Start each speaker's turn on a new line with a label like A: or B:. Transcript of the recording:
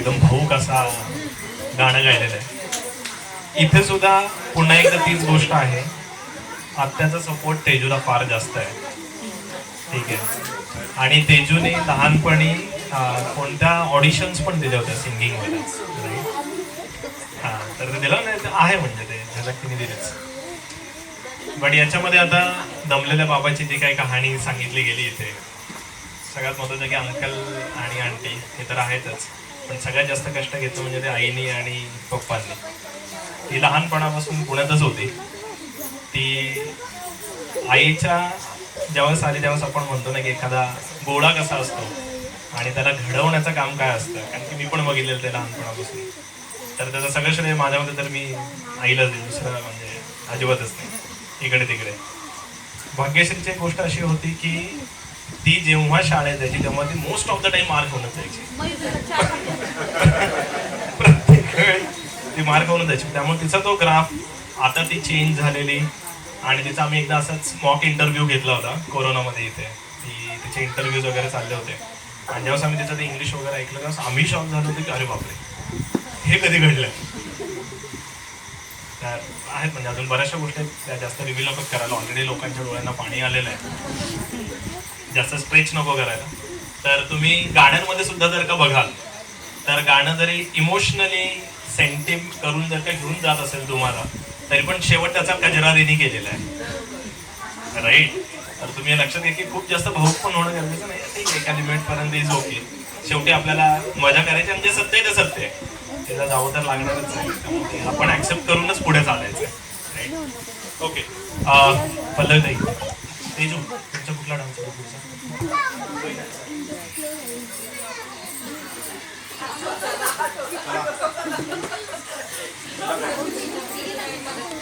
A: एकदम भाऊक असा गाणं गायलेलं आहे. इथे सुद्धा पुन्हा एकदा तीच गोष्ट आहे, आत्याचा सपोर्ट तेजूला फार जास्त आहे. ठीक आहे. आणि तेजूने लहानपणी कोणत्या ऑडिशन्स पण दिल्या होत्या सिंगिंग मध्ये. हा तर ते दिलं नाही आहे म्हणजे ते झलक तिने दिलीच. पण याच्यामध्ये आता दमलेल्या बाबाची जी काही कहाणी सांगितली गेली इथे, सगळ्यात महत्त्वाचं की अंकल आणि आंटी हे तर आहेतच, पण सगळ्यात जास्त कष्ट घेतलं म्हणजे ते आईनी आणि पप्पांनी. ती लहानपणापासून पुण्यातच होती. ती आईच्या ज्यावेळेस आली त्यावेळेस आपण म्हणतो ना की एखादा गोळा कसा असतो आणि त्याला घडवण्याचं काम काय असतं, कारण की मी पण बघितलेलं ते लहानपणापासून. तर त्याचं सगळं श्रेय माझ्यामध्ये तर मी आईलाच देईल, दुसरं म्हणजे अजिबातच नाही इकडे तिकडे. भाग्यश्रीची एक गोष्ट अशी होती की ती जेव्हा शाळेत जायची तेव्हा ती most of the time mark होऊनच जायची. प्रत्येक वेळी ती मार्क होऊन जायची. त्यामुळे तिचा तो ग्राफ आता ती चेंज झालेली. आणि तिचा आम्ही एकदा असाच मॉक इंटरव्ह्यू घेतला होता कोरोनामध्ये इथे. तिचे इंटरव्ह्यूज वगैरे चालले होते आणि जेव्हा आम्ही तिचं ते इंग्लिश वगैरे ऐकलं तेव्हा आम्ही शॉक झालो होतो की अरे बापरे हे कधी घडलं. त्या आहेत म्हणजे अजून बऱ्याचशा गोष्टी त्या जास्त रिव्हील नको करायला, ऑलरेडी लोकांच्या डोळ्यांना पाणी आलेलं आहे, जास्त स्ट्रेच नको करायला. तर तुम्ही गाण्यांमध्ये सुद्धा जर का बघाल तर गाणं जरी इमोशनली सेंटिम करून जर का घेऊन जात असेल तुम्हाला, तरी पण शेवट त्याचा कजरारीने केलेला आहे, राईट. तर तुम्ही लक्षात घ्या की खूप जास्त भाऊक पण होणं गरजेचं नाही. ठीक आहे, एका लिमिट पर्यंत इज ओके. शेवटी आपल्याला मजा करायची आणि जे सत्य आहे ते सत्य आहे, त्याला जावं तर लागणारच आहे. त्यामुळे आपण ऍक्सेप्ट करूनच पुढे चालायचं आहे, राईट. ओके. पल्लवी ताई, तेजू